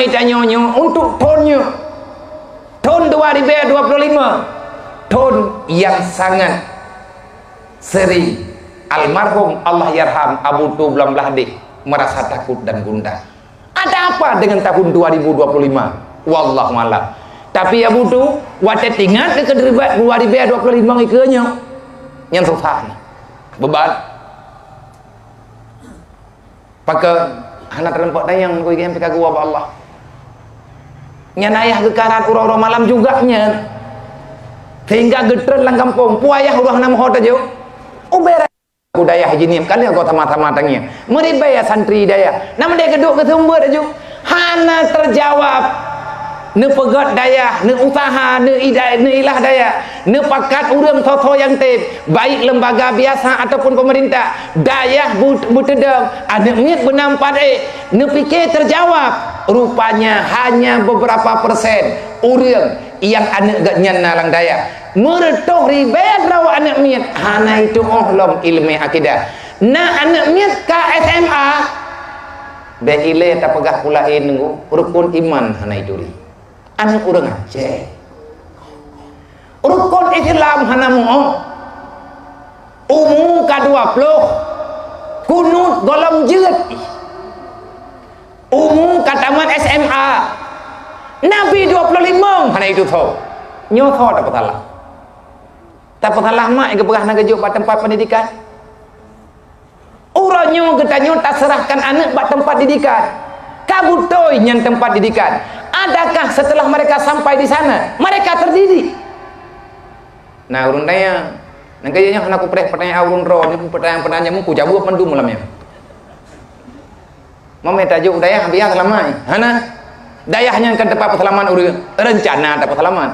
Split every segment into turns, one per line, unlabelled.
mai tanyonyo untuk tonnya. Tahun 2025, tahun yang sangat seri almarhum Allah yarham Abu Tu Blam Lahdik merasa takut dan gundah. Ada apa dengan tahun 2025? Wallahu a'lam. Tapi Abu Tu waktu ingat ke 2025 ikenya yang susah beban. Pakai anak terlempak dayang ku yang pika gua Allah. Nyan ayah gekaran urang-urang malam juga nyan. Sehingga getren lang kampung, puayah urang nama hota jo. Ubera budaya haji ni kali aku tama-tama tangnya. Meribaya santri daya. Nama dia geduk ke sumber jo. Hana terjawab. Ne pegat daya, ne usaha, ne ilah daya, ne pakat urang tho yang tip, baik lembaga biasa ataupun pemerintah, daya butedam, ada miet benampat ne fikir terjawab. Rupanya hanya beberapa persen urang yang anak gak nalang daya. Meretuh ribet raw anak miet, hana itu ohlom ilmu akidah. Na anak miet ke SMA, beile tak pegah pulain nunggu rukun iman hana itu ri. Anak orang Aceh rukun Islam hana mu'o umu ke-20 kunut golong jeut umu kataman SMA Nabi 25 hana itu tho nyoto tak petalah mak yang keperah nak kejuk buat tempat pendidikan uranyo getanyo tak serahkan anak buat tempat didikan kabutoi yang tempat didikan. Adakah setelah mereka sampai di sana mereka terdidik? Nah urun daya nang kayaknya aku pertanyaan urun ro ni pertanyaan mu ku jawab pendu malamnya. Mame tajuk daya biar selamai. Hana dayahnya kan tempat perselaman urang rencana tempat perselaman.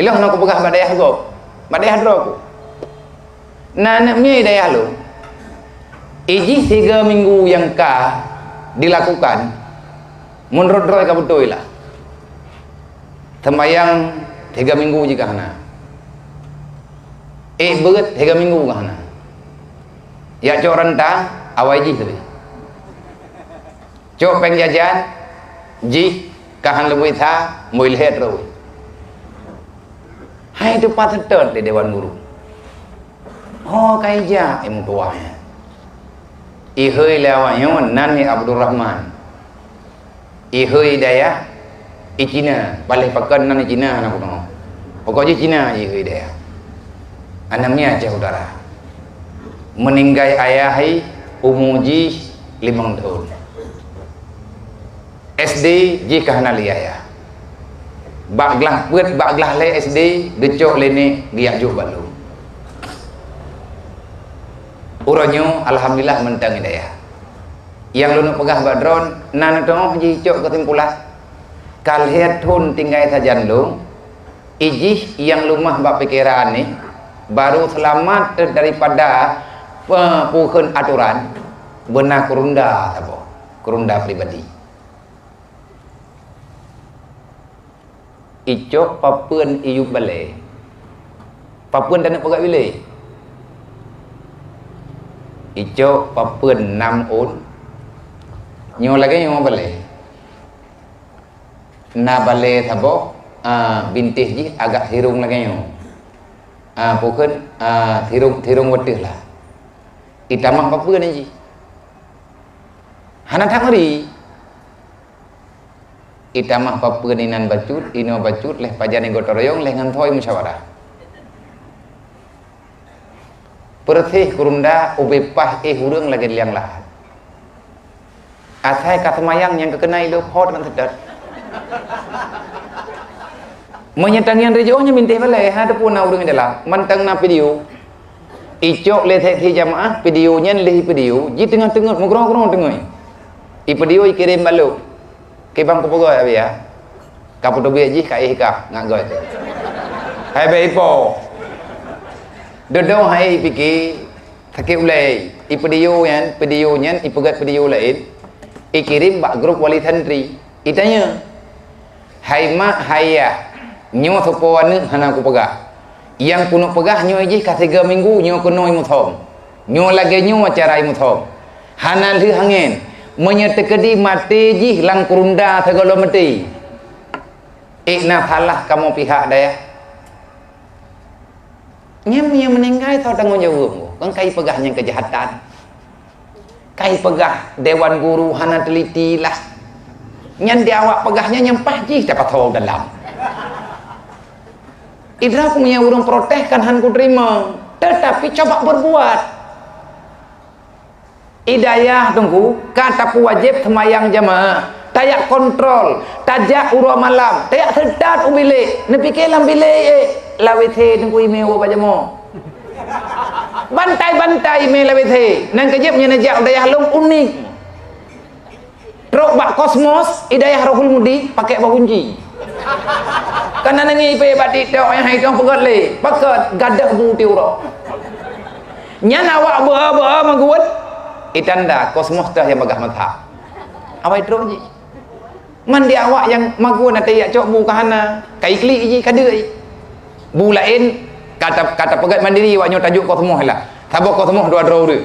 Ilah nak aku pegah badayah go. Badayah ro ku. Nah nak mi dayah lu. Iji 3 minggu yang dilakukan menurut roy kabutoy lah sembayang 3 minggu jika hana berat 3 minggu kahana ya cok rentah awai ji tadi cok pengjajan ji kahan lebih tha muilhet roy hai itu patet di dewan guru oh kaija em tuanya ihoi lawan nani Abdul Rahman ihoi daya Cina paling pakan nani Cina anak kuno pokoknya Cina ihoi daya anaknya Aceh Utara meninggal ayahai umuji 5 tahun SD jika hanali ayah baglah le SD gecok lene dia juk balu uranyo alhamdulillah mentang daya yang lu nak pegah badron nan tong ji cok kesimpulan kalhet thun tinggai sajan lu ijih yang lumah bak pikiran ni baru selamat daripada pukul aturan benar kurunda apa kurunda pribadi icok papuan iyu bale papuan dan nak pegak bilai ijo papuan 6 un nyo lagi nyo bale na bale thabo bintih ji agak hirung lagi nyo pukun hirung wedeh lah itamah papuan ji hana thangri itamah papuan inan bacut ino bacut leh pajani gotoroyong leh nganthoi musyawarah Pertih kurunda ubepah hurung lagi liang lahat. Asai katamayang yang kekenai lo hot dan sedot. Menyetangian rejohnya minta balai ada pun urang adalah mantang na video. Icok le thi jamaah videonya le video ji tengah-tengah mengrong-grong tengah. I video kirim balu. Ke bang kopogoi ya. Kaputo biar ji kai hikah ngagoi. Hai be ipo. Dodo hai fikir sakit ulai videonya ipegat video lain ikirim bak grup wali santri itanya hai mak hayah nyo sopoan hana aku pegah yang kuno pegah nyo iji ka 3 minggu nyo kuno imuthom nyo lagi nyo acara imuthom Hana lih angin menyetekedi mati jih lang kurunda segala mati. Ikna salah kamu pihak daya. Nyam yang meninggal tau tanggung jawab. Kan kai pegahnya kejahatan. Kai pegah dewan guru hana teliti lah. Nyan dia awak pegahnya nyempah jih dapat tahu dalam. Idra punya urung protes kan han ku terima. Tetapi coba berbuat. Hidayah tunggu kata wajib semayang jamaah tayak kontrol tajak urut malam tayak sedat bilik nepikir lam bilik lawethe tunggu email apa jamo bantai email lawethe nang kejepnya najak hidayah long unik teruk bak kosmos hidayah rohul mudi pakai bau kunci karena nangi pe batik tok yang hai tong pegat le pakat gadah bu ti urut nyan awak ba mangguat itanda kosmos dah yang bagah mazhab awai teruk je man dia awak yang magu nanti ya cok bu kahana kai klik je kada bu lain kata pegat mandiri awak nyo tajuk kosmos lah sabok kosmos dua draw dia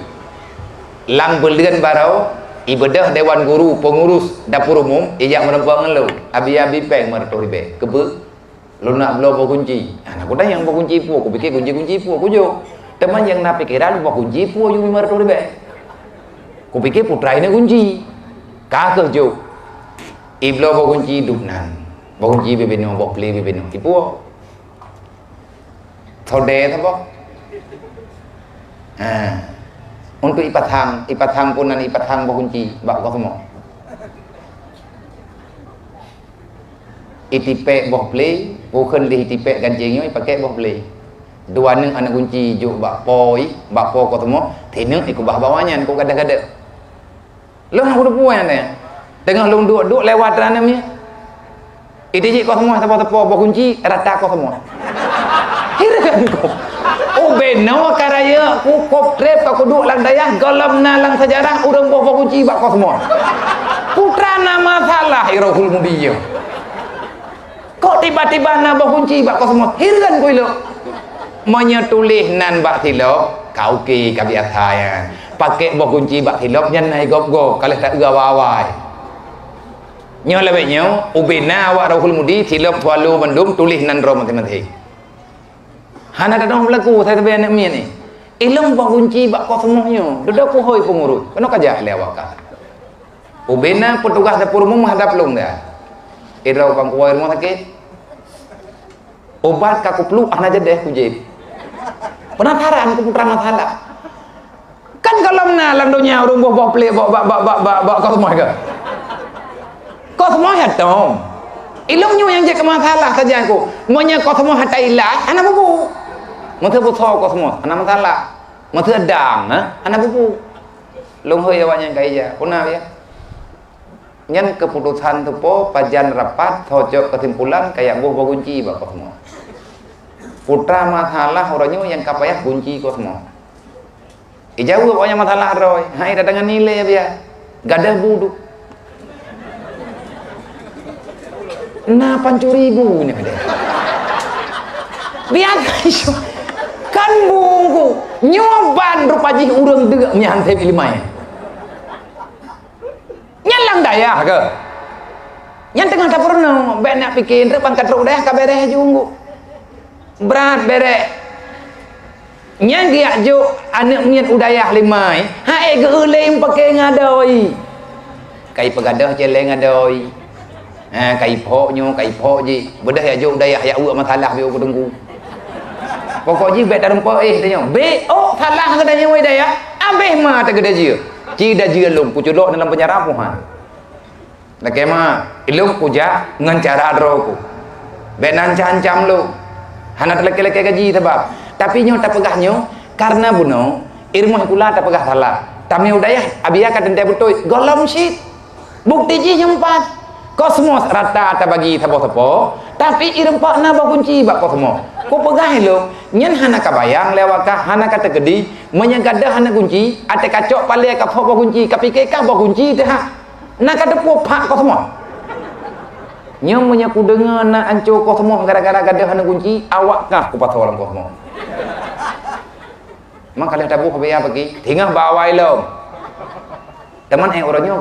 lang berlian barau ibadah dewan guru pengurus dapur umum ijak menempang lu abi peng mertu ribe kebe lu nak belo kunci anak kuda yang kunci pu aku pikir kunci pu aku jo teman yang nak pikiran kunci pu ju mertu ribe kupikir putra ini kunci kakak jo iblo bawa kunci duknan bawa kunci bebeno bawa play bebeno ipu thode thabo untuk ipatang pun nan ipatang bawa kunci bak kau semua itipe bawa play bukan di itipe ganjengnya pakai bawa play dua neng anak kunci jo bak po kau semua tineng ikut bah bawanya kau kada lu nak udah puan ya tengah lu duduk lewat ranamnya itu je kau semua tepo kunci rata kau semua heran kau oh beno karaya ku koprep kau duduk lang dayah galam nalang sejarah urang bawa kunci bak kau semua putra nama salah irahul mudiyah kok tiba-tiba nak bawa kunci bak kau semua heran kau lu menyetulih nan bak silap kau ki kabiasa ya pakai bawa kunci bak hilap nyan nai gop kalau tak gawai nyo lebih nyo ubina awak rahul mudi hilap walu bandum tulis nan ro matematik hana dadong lagu saya tabe anak mi ni ilmu bawa kunci bak ko semuanya duduk ku hoi pengurus kena kajak lewat ka ubina petugas dapur umum menghadap long dah irau bang kuai rumah sakit obat ka kuplu ana jedeh kujib penasaran ku putra masalah kan kalau nalang dunia urung bawa play bawa kau semua ke kau semua hatom ilmu yang je masalah saja aku monya kau semua hata ilah anak bubu masa buso kau semua anak masalah masa dang anak bubu long hoi awaknya kai ja punah ya nyen keputusan tu po pajan rapat tojok kesimpulan kayak bawa kunci bawa kau semua putra masalah orangnya yang kapayah kunci kau semua jauh pokoknya masalah roy hai datangan nilai ya gadah buduk nah pancuribu ni ada biasa kan bungku nyoban rupa jih urang degak nyantai ilmai nyalang daya ke yang tengah dapur no ben nak pikir rep angkat ruk dah ka bereh junggu berat bereh nyan dia jo anak mian udayah limai hae geuleng pakai ngadoi kai pegadah celeng ngadoi kai pho ji bedah ya jo udayah ya uak masalah bio kudengku pokok ji bet dalam po tanya be oh salah kadanya we daya abeh ma ta gede ji ji da ji lum ku culok dalam penjara puhan nak kema ilum puja ngan cara adroku benan cancam lu hana telek-telek gaji sebab tapi nyo tak pegahnya karena buno irmah kula tak pegah salah tapi udayah abia kata dia betul golom shit bukti ji nyempat kosmos rata tak bagi sabo-sabo tapi irempak na ba kunci bak kosmos ku pegah lo nyen hana kabayang lewat ka hana kata gedi menyagadah hana kunci ate kacok pale ka ba kunci kapike ka ba kunci teh na kata pu pak kosmos nyom punya ku dengar nak ancur kosmos gara-gara gadah hana kunci awak kah ku pasal orang kosmos mak kalian tabuh biaya pergi tinggal bawai lo Teman orangnya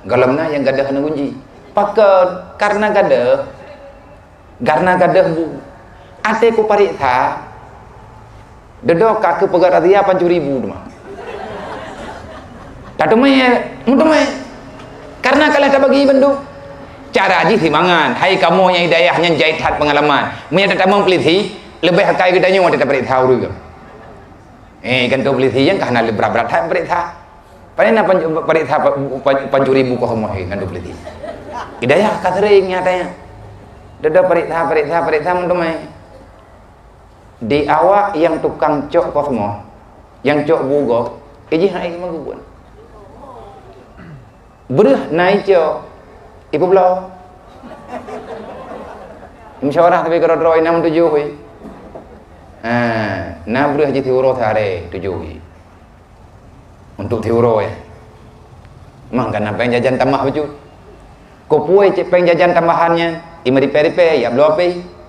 galamna yang gadah na kunci. Pakai karena gadah bu. Ate ku pariksa. Dedok kaki pegat dia 8.000 demang. Tak mudah karena kalian tak bagi bentuk. Cara aja timbangan. Hai kamu yang hidayahnya jahit hat pengalaman. Punya tak mempeliti lebih hakai gedanya mau tidak periksa juga. Kan kau peliti yang karena lebih berat hat periksa. Paling nak periksa 8.000 kau semua kan tu peliti. Hidayah katering nyatanya. Dada periksa mendomai. Di awak yang tukang cok kau semua, yang cok bugok, iji naik mengubun. Berah naik cok. Ibu belau. Musyawarah tapi kalau roy 6 7 hui. Nah berah je tiuro thare 7 hui. Untuk tiuro ya. Mang kan apa yang jajan tambah baju. Ko puai cek peng jajan tambahannya, imari peripe ya blope.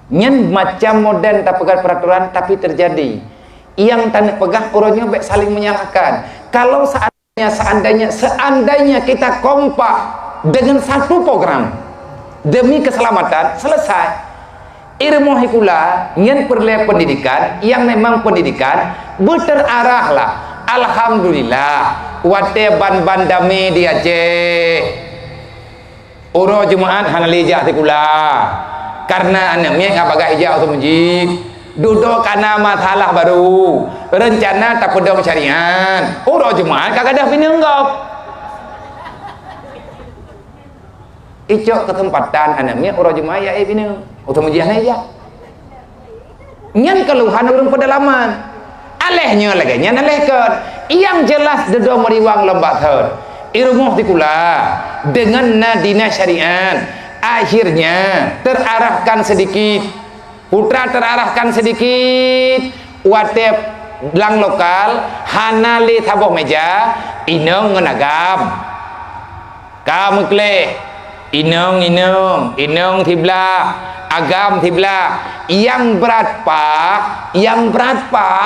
Nyen macam modern tak pegang peraturan tapi terjadi. Yang tak pegang orangnya baik saling menyalahkan. Kalau seandainya kita kompak dengan satu program demi keselamatan selesai. Ilmu hikula yang perlu pendidikan yang memang pendidikan berterarahlah. Alhamdulillah wate ban dami di Aceh. Uro Jumaat hanali jah hikula karena anaknya ngabaga hijau tu mujib. Duduk karena masalah baru rencana tak pedang syariat urut Jumaat kagak ada pinenggok icok kesempatan anaknya urut Jumaat ya pineng utama jiahnya ya nyan keluhan urang pedalaman alehnya lagi nyan alehkan yang jelas dedo meriwang lembak therd ilmu tikula dengan nadina syariat akhirnya terarahkan sedikit putra terarahkan sedikit watep lang lokal hanali taboh meja inong ngenagam kamukle inong tibla agam tibla yang berat pa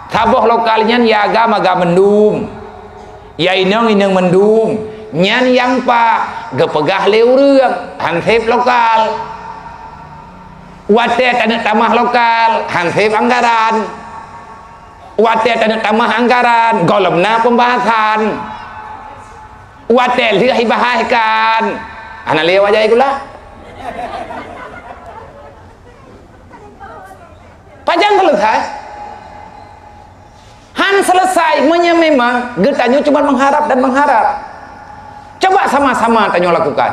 taboh lokalnya ya agam mendum ya inong mendum nyan yang pa gepegah leurang hansip lokal wate tanah tamah lokal hansip anggaran wate tanah tamah anggaran golomna pembahasan wate dibahaskan analia wajah ikulah pajang selesai selesai memang getanya cuma mengharap coba sama-sama tanya lakukan.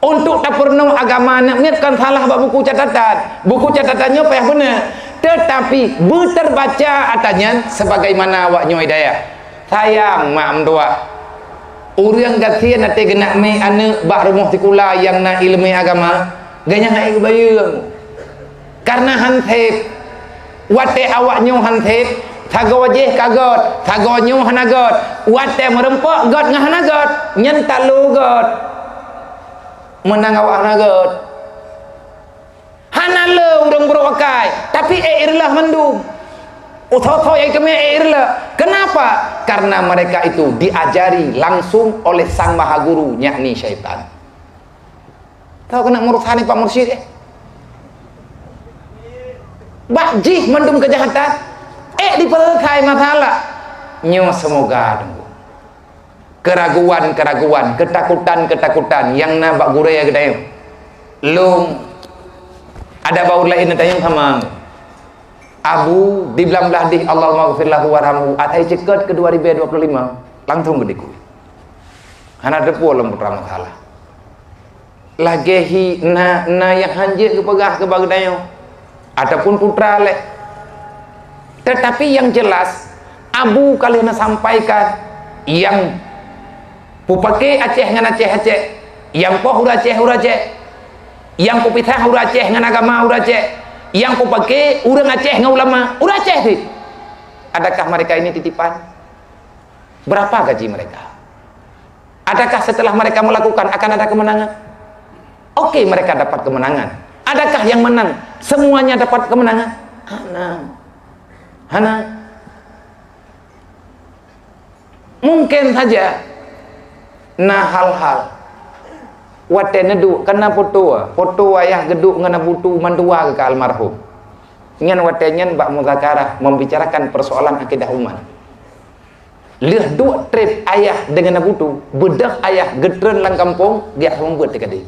Untuk tak pernah agama nak niatkan salah buku catatannya apa yang benar tetapi terbaca atanya sebagaimana awaknya hidayah sayang mak mdua urang gatian nate genak me ane bak rumah tikula yang na ilmu agama ganya hai bayang karena hansip wate awaknya hansip thago wajih kagot thago nyu hanagot wate merempok got ngahanagot nyen talu got menang awak nagot hanale urang berokai tapi irlah mendung utho yang kami irlah kenapa karena mereka itu diajari langsung oleh sang maha guru yakni syaitan tahu kena murusani Pak Mursyid bakjih mendung kejahatan diperkai masalah nyo semoga tunggu keraguan, ketakutan yang nabak guraya gedayung lung ada baur lain tayang sama abu di belam di Allah maghfirlahu warhamhu atai ceket ke 2025 langsung gediku hana depu lem putra masalah lagehi na yang hanjir ke pegah ke bagdayung ataupun putra lek tetapi yang jelas abu kalian sampaikan yang pupake Aceh ngan Aceh yang poh Aceh yang pupitah Aceh ngan agama Aceh yang pupake urang Aceh ngan ulama Aceh sih adakah mereka ini titipan berapa gaji mereka adakah setelah mereka melakukan akan ada kemenangan oke mereka dapat kemenangan adakah yang menang semuanya dapat kemenangan hana mungkin saja nah hal-hal wate nedu kena foto ayah geduk ngana butu mandua ke almarhum nyan wate nyan bak muzakarah membicarakan persoalan akidah umat leh dua trip ayah dengan butu bedah ayah gedren lang kampung dia membuat dekat dia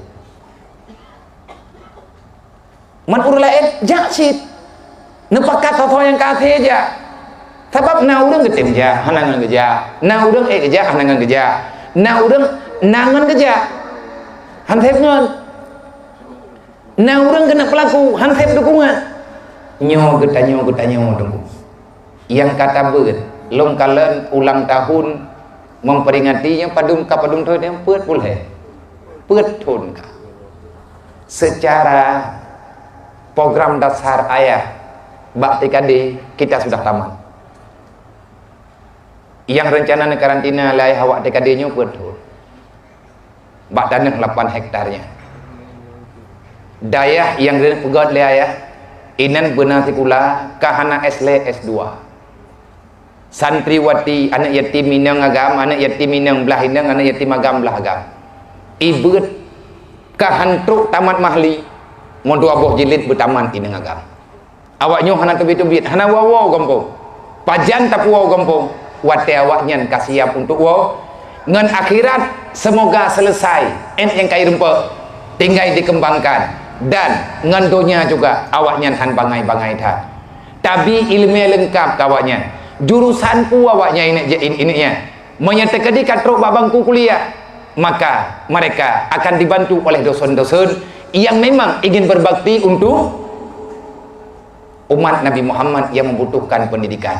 man urlain jaksit nepakat atau yang kasih aja sebab na urang getem ja hanangan geja na urang geja hanangan geja na urang nangan geja hansep ngon na urang kena pelaku hansep dukungan nyo dengku yang kata ber long kalen ulang tahun memperingatinya padum tu yang peut boleh peut thun ka secara program dasar ayah bakti kade kita sudah tamat yang rencana karantina lai awak dekadenya betul bak tanah 8 hektarnya dayah yang dia pegat le ayah inan benar tikula kahana SL S2 santriwati anak yatim minang agam anak yatim minang belah inang anak yatim agam belah agam ibut kahantruk tamat mahli mondu aboh jilid bertaman inang agam awaknya hana tebit-tebit hana wawo gampung pajan tapi wawo gampung wate awaknya kasih siap untuk wow ngan akhirat semoga selesai yang kai rempa tinggal dikembangkan dan ngan dunia juga awaknya han bangai-bangai dah tapi ilmu lengkap kawaknya jurusan pu awaknya ini menyatakan di katrok babangku kuliah maka mereka akan dibantu oleh dosen-dosen yang memang ingin berbakti untuk umat Nabi Muhammad yang membutuhkan pendidikan.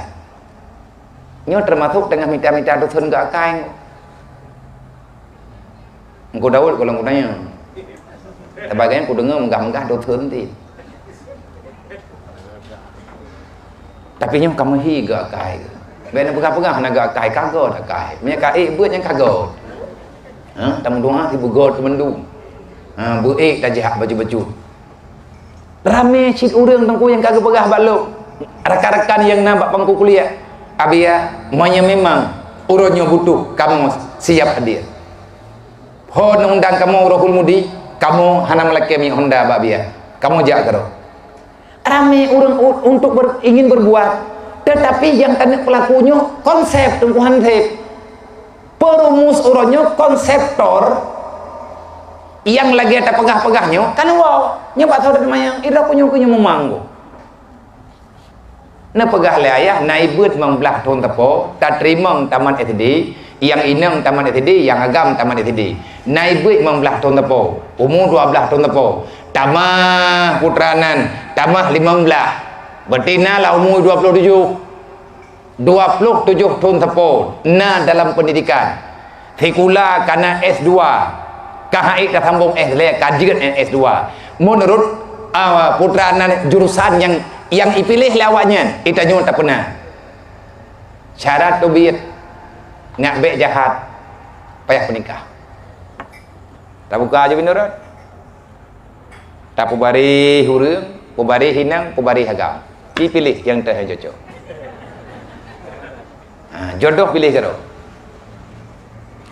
Nyo termasuk dengan minta-minta dosen gak kain. Engkau Daud kalau engkau tanya. Sebagainya aku dengar menggah-menggah dosen ti. Tapi nyo kamu hi gak kain. Bena pegang-pegang nak gak kain kagak dak kain. Punya kain buat yang kagak. Tamu doa si bugod temendu. Buik dah jahat baju-baju. Ramai cik urang tengku yang kagak pegah balok. Rakan-rakan yang nampak pangku kuliah. Abia monya memang urutnya butuh kamu siap hadir. Ho undang kamu Rohul Mudi, kamu hana melaki mi Honda babia. Kamu jak karo. Rame orang untuk ingin berbuat, tetapi yang tanda pelakunya konsep tungkuhan tep. Perumus urutnya konseptor yang lagi ada pegah-pegahnya kan wow, nyoba tahu dari mayang ira punya memanggu. Na pegah le ayah naibut membelah ton tepo tak terima taman SD yang inang taman SD yang agam taman SD naibut membelah ton tepo umur 12 ton tepo tamah putranan tamah 15 betina lah umur 27 ton tepo na dalam pendidikan fikula kana S2 kahai ka sambung S2 kajian S2 menurut putranan jurusan yang dipilih lawaknya itanya tak pernah syarat tubit nak baik jahat payah menikah tak buka aja beneran tak pubari hurung pubari hinang pubari hagam dipilih yang tercocok jodoh pilih karo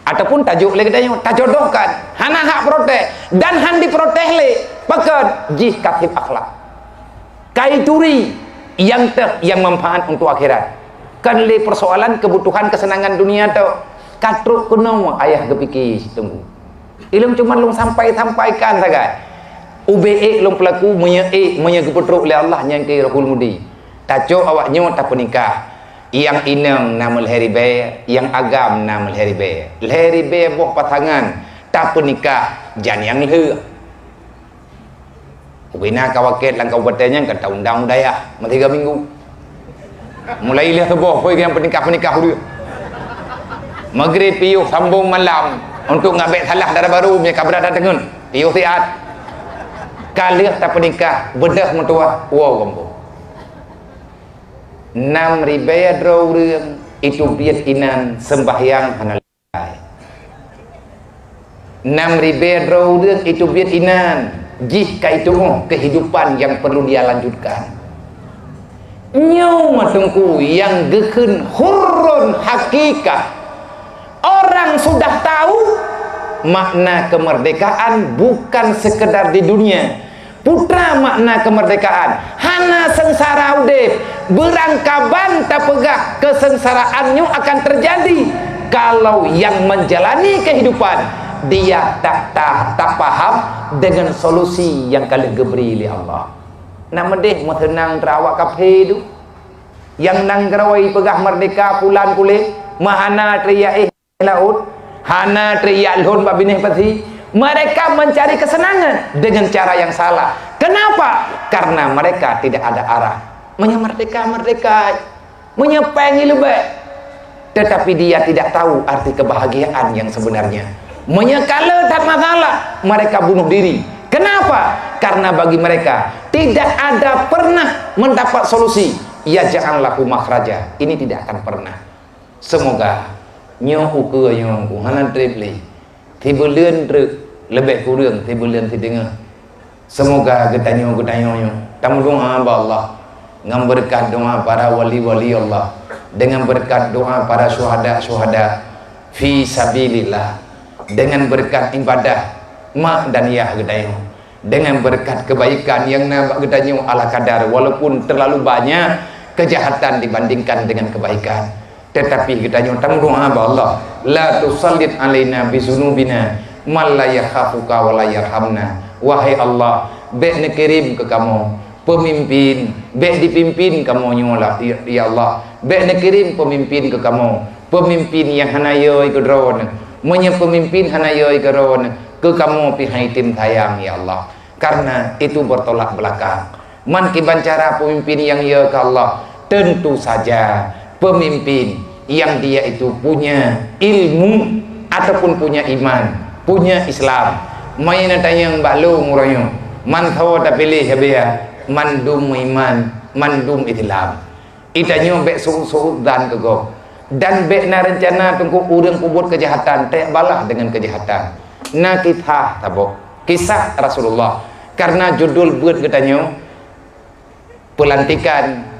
ataupun tajuk lagi tanya tak jodohkan hana hak protes dan han diprotes le pakat jih katib akhlak kaituri yang manfaat untuk akhirat kan le persoalan kebutuhan kesenangan dunia tau katruk kuno ayah kepikir tunggu ilmu cuma long sampaikan saja UBE long pelaku menya keputruk oleh Allah yang ke Rohul Mudi tajuk awaknya tak penikah yang inang nama leheribe yang agam nama leheribe boh pasangan tak penikah jan yang leh Ubina kawaket lang kabupatennya kan tahun-tahun daya 3 minggu mulai lihat sebuah poin yang penikah dia maghrib piuh sambung malam untuk ngabek salah darah baru punya kabar datang piuh siat kali tak penikah bedah mentua wow gombo 6 ribaya draw ring itu biat inan sembahyang hanalai 6 ribaya draw ring itu biat inan jika itu kehidupan yang perlu dia lanjutkan nyawa tengku yang geken hurun hakikat Orang sudah tahu makna kemerdekaan bukan sekedar di dunia. Putra makna kemerdekaan hana sengsara udip, berangkaban tak pegah kesengsaraannya akan terjadi kalau yang menjalani kehidupan dia tak paham dengan solusi yang kali geberi oleh Allah. Nak medih mau tenang terawak kafe tu yang nang gerawai pegah merdeka pulan kulit mahana teriak laut hana teriak lhon babinih pati. Mereka mencari kesenangan dengan cara yang salah. Kenapa? Karena mereka tidak ada arah. Merdeka, menyepengi lebih. Tetapi dia tidak tahu arti kebahagiaan yang sebenarnya. Menyekala tak masalah, mereka bunuh diri. Kenapa? Karena bagi mereka tidak ada pernah mendapat solusi. Ya janganlah makhraja. Ini tidak akan pernah. Semoga nyoku ke nyoku hanan tripli tiba lươn lebih kurang tiba lươn ti dengar. Semoga getanyo tamu doa Allah dengan berkat doa para wali-wali Allah, dengan berkat doa para syuhada fi sabilillah, dengan berkat ibadah mak dan ya getanyo, dengan berkat kebaikan yang nampak getanyo ala kadar, walaupun terlalu banyak kejahatan dibandingkan dengan kebaikan. Tetapi kita nyutam doa Allah, la tusallit alaina bizunubina man la yakhafuka wa la yarhamna. Wahai Allah, bek nekirim ke kamu pemimpin, bek dipimpin kamu nyola ya Allah, bek nekirim pemimpin ke kamu, pemimpin yang hanayoi ke drone, punya pemimpin hanayoi ke drone ke kamu pihai tim tayang ya Allah. Karena itu bertolak belakang. Man kibancara pemimpin yang ya ke Allah, tentu saja pemimpin yang dia itu punya ilmu ataupun punya iman, punya Islam. Main tanya balu murayo, man kau tak pilih habia, mandum iman, mandum Islam. Itanya bek suud dan kego, dan bek na rencana tunggu urang kubur kejahatan, tak balah dengan kejahatan. Na kita tabok kisah Rasulullah, karena judul buat katanya pelantikan,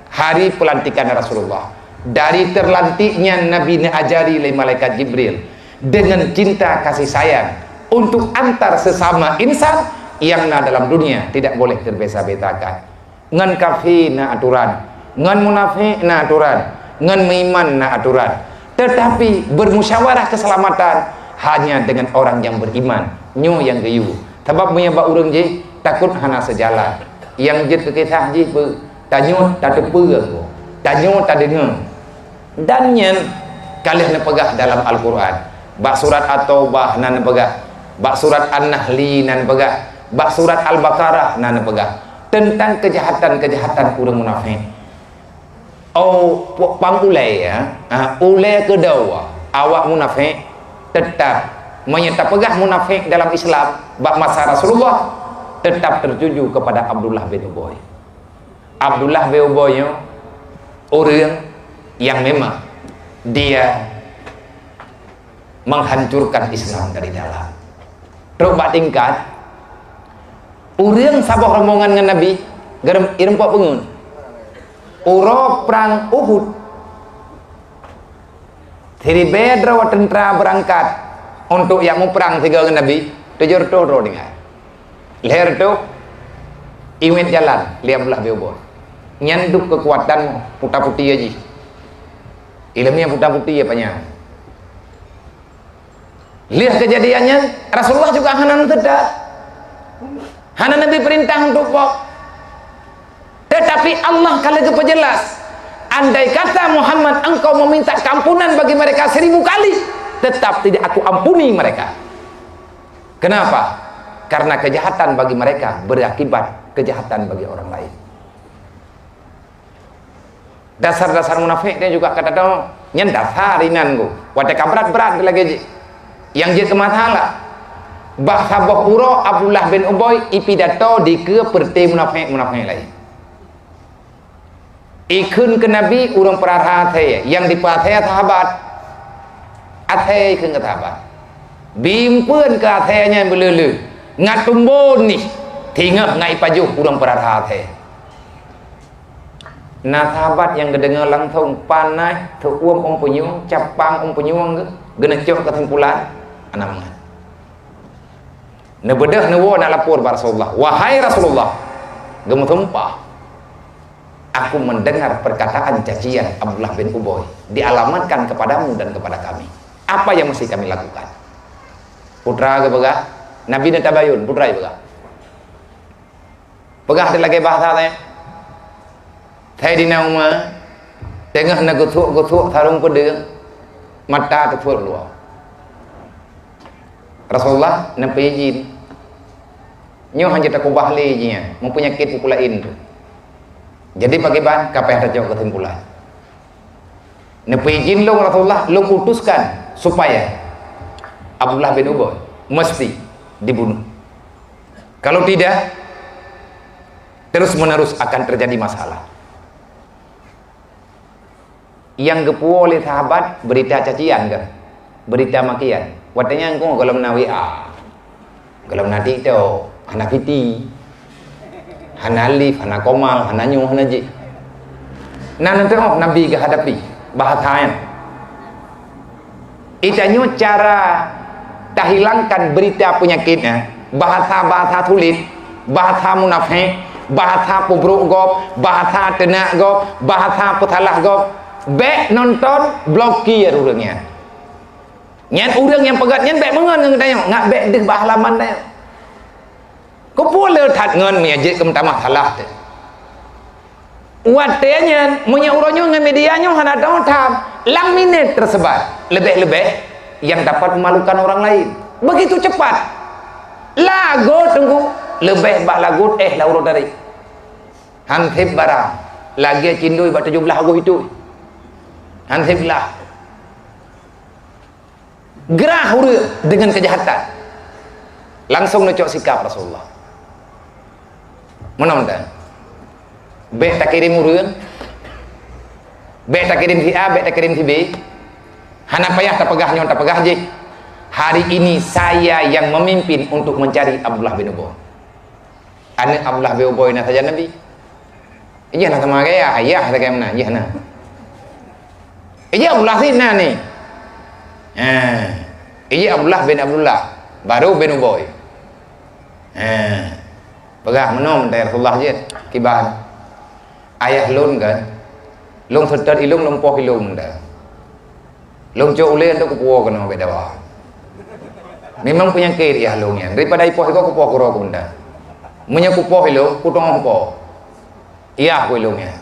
hari pelantikan Rasulullah. Dari terlantiknya Nabi diajari oleh malaikat Jibril dengan cinta kasih sayang untuk antar sesama insan yang dalam dunia tidak boleh terbeza-bezakan. Ngan kafir na aturan, ngan munafik na aturan, ngan meiman na aturan. Tetapi bermusyawarah keselamatan hanya dengan orang yang beriman, nyo yang geyu. Sebab menyebab orang je takut hana sejalan. Yang je kekisah je tanyo tak terpegang, tanyo tak dengar. Dan yang kalian pegah dalam Al-Quran, bak surat At-Taubah nan pegah, bak surat An-Nahli nan pegah, bak surat Al-Baqarah nan pegah tentang kejahatan-kejahatan orang munafik. Oh, pangulai ya, ulai kedua awak munafik tetap menyerta pegah munafik dalam Islam. Bak masa Rasulullah tetap tertuju kepada Abdullah bin Ubay. Abdullah bin Ubay orang yang memang dia menghancurkan Islam dari dalam. Terus bak tingkat orang sabah rombongan dengan Nabi garam irempak pengun uro perang Uhud. Jadi bedra wa tentara berangkat untuk yang mau perang tiga dengan Nabi tujuh roh dengan leher tu iwet jalan liam belah bebo nyanduk kekuatan putar putih aja ilmunya putar putih apa nya. Lihat kejadiannya Rasulullah juga hanan tidak hana Nabi perintah untuk pok. Tetapi Allah kalau kepejelas, andai kata Muhammad engkau meminta kampunan bagi mereka 1000 kali, tetap tidak aku ampuni mereka. Kenapa? Karena kejahatan bagi mereka berakibat kejahatan bagi orang lain. Dasar-dasar munafik dia juga kata dong nyendasar rinan go wate berat lagi yang dia kemasalah bahasa bohuro Abdullah bin Ubay ipidato di ke perti munafik lain ikun ke Nabi urang perara yang dipataya sahabat athe ikun ke sahabat bimpun ke athenya belulu ngatumbon nih tinggal ngai pajuh urang perara Nah sahabat yang kedengar langsung panai tuum penyuang capang penyuang genecok kesimpulan anak mangan. Nebedah newo nak lapor pada Rasulullah. Wahai Rasulullah, gemutumpah. Aku mendengar perkataan cacian Abdullah bin Ubay dialamatkan kepadamu dan kepada kami. Apa yang mesti kami lakukan? Putra ke begah? Nabi nak tabayun putra begah. Begah dia lagi bahasa tanya. Thay di nama tengah nak gutuk tharung pedang mata tertutup luar. Rasulullah nak izin nyo hanya tak kubah lejnya mempunyai kit pukulain tu. Jadi bagaimana kapeh terjauh kesimpulan. Nak izin lo Rasulullah lo putuskan supaya Abdullah bin Ubay mesti dibunuh. Kalau tidak terus menerus akan terjadi masalah. Yang gepu oleh sahabat berita cacian ke, berita makian. Watanya engkau kalau menawi kalau nanti itu hana fiti, hana alif, hana komal, hana nyuh, hana ji. Nah nanti Nabi ke hadapi bahasanya. Itanya cara tahilangkan berita penyakitnya, bahasa tulis, bahasa munafik, bahasa pubruk gob, bahasa tenak gob, bahasa petalah gob. Bek nonton blokir urangnya. Nyan urang yang pegat nyan bek mengan ngan tanya ngak bek deh bah halaman tanya. Ko pula that ngan mi ajik kem tamah salah te. Watenya munya uronyo ngan medianya hana dong tam lang minit tersebar. Lebih-lebih yang dapat memalukan orang lain. Begitu cepat. Lagu tunggu lebih bak lagu lauro dari. Hantip barang. Lagi cindui bak 17 aguh itu. Hantiplah gerah huruf dengan kejahatan langsung necok sikap Rasulullah menonton bek tak kirim huruf bek tak kirim si A bek tak kirim si B hana payah tak pegah nyon tak pegah je hari ini saya yang memimpin untuk mencari Abdullah bin Ubay anak Abdullah bin Ubay na saja Nabi iya nak sama gaya ayah tak kaya mana iya na iya Abdullah Sina ni. Iya Abdullah bin Abdullah baru bin Ubay. Pegah menom dari Rasulullah je kiban. Ayah lun kan. Lung setet ilung lompoh ilung dah. Lung cok ulen tu kupuo kena beda wah. Memang punya kiri ya lungnya. Daripada ipoh kau kupuo kuro kunda. Munya kupuo ilung kutong kupuo. Iya ku ilungnya.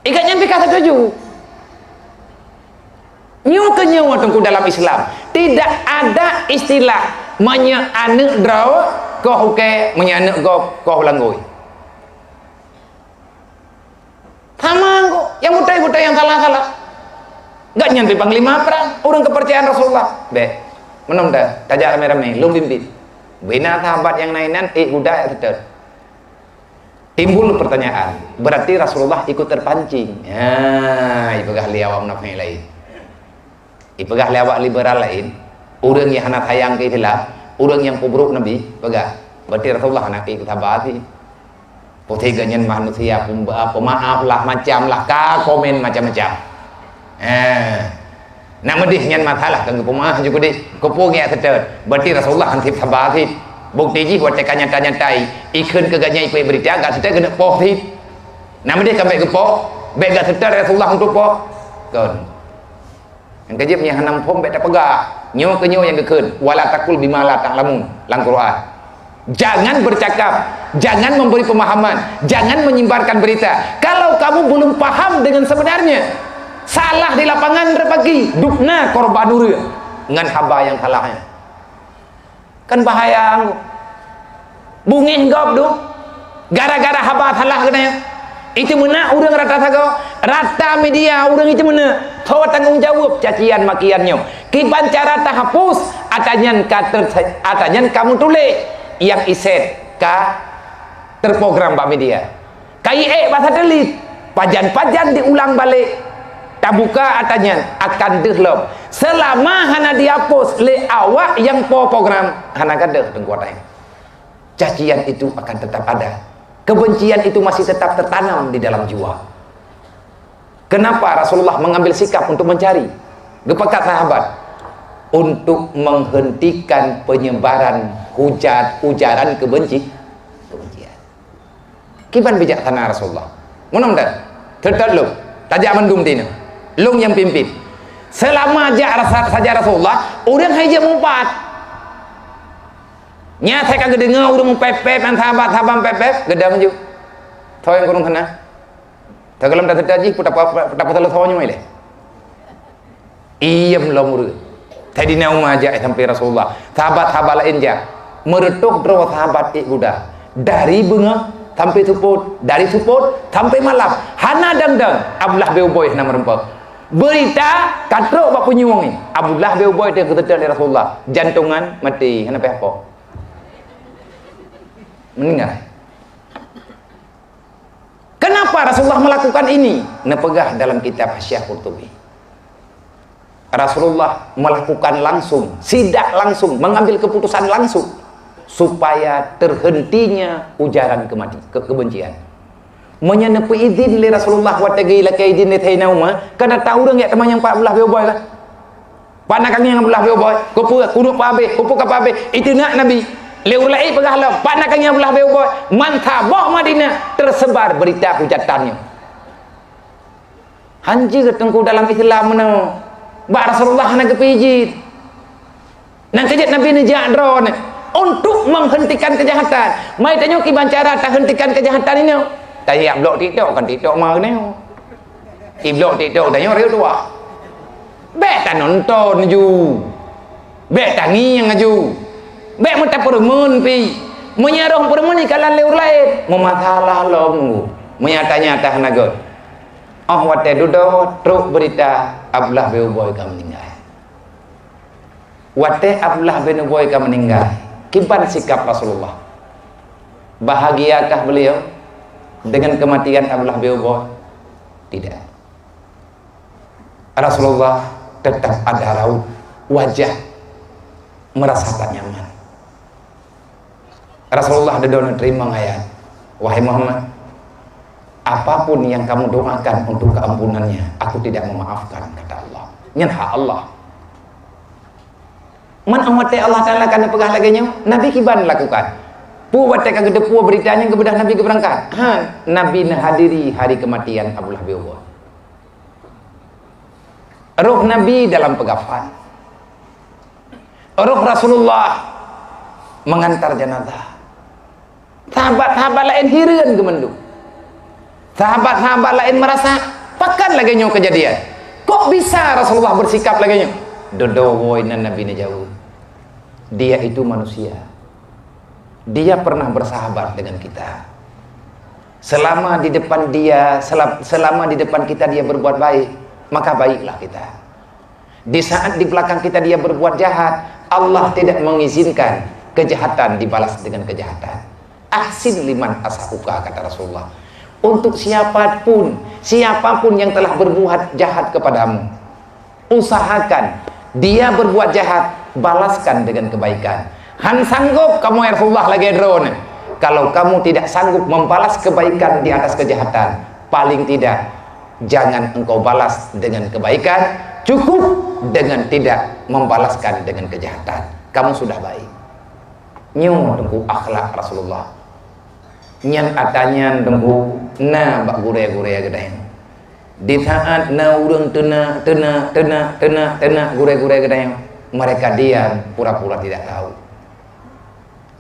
Ikatnya pikir setuju. Nyukanya waktu dalam Islam tidak ada istilah menya anak draw kau ke menya anak kau langgoi. Sama kok yang butai yang salah. Enggak nyampe panglima perang, orang kepercayaan Rasulullah. Menom dah, tajak rame-rame, lu bimbit. Bina sahabat yang nainan udah tetap. Timbul pertanyaan, berarti Rasulullah ikut terpancing. Ya, ipegah liawam nafai lain. Ipegah lewat liberal lain, orang yang hendak sayang ke hilaf, orang yang pubruk Nabi, pegah. Berarti Rasulullah nak ikut abadi. Putih ganyan manusia pemaaf lah macam lah ka komen macam-macam. Nak medih nyan masalah kan pemaaf juga deh. Kopong ya seter. Berarti Rasulullah hantip sabati. Bukti ji buat tekannya tanya-tai. Ikun ke ganyan ikut berita agak seter kena poh hit. Nak medih sampai ke poh, beg gak seter Rasulullah untuk poh. Kan. Yang kejipnya hanam pom bek tak pegah nyo ke nyo yang kekun wala takul bima la ta'lamun lang Quran. Jangan bercakap, jangan memberi pemahaman, jangan menyebarkan berita kalau kamu belum paham dengan sebenarnya. Salah di lapangan repagi dukna korban nurul ngan haba yang salahnya kan bahaya bungin gob du gara-gara haba salah kena itu mana orang rata media orang itu mana tahu tanggung jawab cacian makiannya kiban cara tak hapus atanyan kamu tulis yang iset ka terprogram pak media kai bahasa delit pajan diulang balik tabuka atanyan akan dehlop selama hana dihapus le awak yang program hana kada tengkuatai cacian itu akan tetap ada kebencian itu masih tetap tertanam di dalam jiwa. Kenapa Rasulullah mengambil sikap untuk mencari? Gepakat sahabat untuk menghentikan penyebaran ujaran kebencian. Kiban bijaksana Rasulullah. Mudah-mudahan tetap lu tajak mendung tina. Lung yang pimpin. Selama saja Rasulullah, orang haja mumpat. Nya saya kagak dengar orang pepep dan sahabat pepep, geda maju. Tahu yang kurang kena. Tagalam dah terjadi, putar pasal tawanya mai le. Iya belum urut. Tadi nak mengajak sampai Rasulullah. Sahabat lain je. Meretuk draw sahabat guda. Dari bunga sampai suput, dari suput sampai malam. Hana dang-dang Abdullah bin Ubay nama rempah. Berita katrok bak penyuang ni. Abdullah bin Ubay dia ketetel dari Rasulullah. Jantungan mati. Kenapa apa? Meninggal. Kenapa Rasulullah melakukan ini? Nepegah dalam kitab Syekh Qurtubi. Rasulullah melakukan langsung, sidak langsung, mengambil keputusan langsung supaya terhentinya ujaran kebencian. Menyenepi izin li Rasulullah wa tagila ka izin li tainauma kada tahu orang ya teman yang 14 beoboi lah. Panak kami yang 14 beoboi, kupu kudu pabe, kupu ka pabe, itu nak Nabi. Leulai pegahlah panak kami yang 14 beoboi, mantabah Madinah tersebar berita hujatannya. Hanji ketengku dalam Islam mana? Ba Rasulullah nak kepijit. Nak kejat Nabi ni jadron untuk menghentikan kejahatan. Mai tanya kiban cara tak hentikan kejahatan ini. Tanya blok TikTok kan TikTok mau ni. Blok TikTok tanya real tua. Bek tak nonton ju. Bek tak ngiang ju. Bek mata permun pi. Menyarong permun ni kalan leur lain. Memasalah long. Menyata-nyata hanagot. Oh wate duduk truk berita Abdullah bin Ubay ka meninggal. Wate Abdullah bin Ubay ka meninggal. Kiban sikap Rasulullah? Bahagiakah beliau dengan kematian Abdullah bin Ubay? Tidak. Rasulullah tetap ada raut wajah merasa tak nyaman. Rasulullah dedon terima ayat. Wahai Muhammad, apapun yang kamu doakan untuk keampunannya, aku tidak memaafkan, kata Allah. Nyen hak Allah. Man amate Allah Ta'ala kan pegah lagi Nabi kiban lakukan. Pu wate kagede pu beritanya kepada Nabi keberangkat. Nabi hadiri hari kematian Abdullah bin Ubay. Roh Nabi dalam pegafan. Roh Rasulullah mengantar jenazah. Sahabat-sahabat lain hireun gemendung. Sahabat-sahabat lain merasa pakan lagi nyo kejadian. Kok bisa Rasulullah bersikap lagi nyo? Dodowoinan Nabi ni jauh. Dia itu manusia. Dia pernah bersahabat dengan kita. Selama di depan dia, selama di depan kita dia berbuat baik, maka baiklah kita. Di saat di belakang kita dia berbuat jahat, Allah tidak mengizinkan kejahatan dibalas dengan kejahatan. Ahsin liman asahuka, kata Rasulullah. Untuk siapapun yang telah berbuat jahat kepadamu, usahakan dia berbuat jahat, balaskan dengan kebaikan. Han sanggup kamu ya Rasulullah lagi drone. Kalau kamu tidak sanggup membalas kebaikan di atas kejahatan, paling tidak jangan engkau balas dengan kebaikan, cukup dengan tidak membalaskan dengan kejahatan. Kamu sudah baik. Nyu tengku akhlak Rasulullah. Nyan atanya tengku na bak gure-gure gedai. Di saat na urang tena gure-gure gedai, mereka diam pura-pura tidak tahu.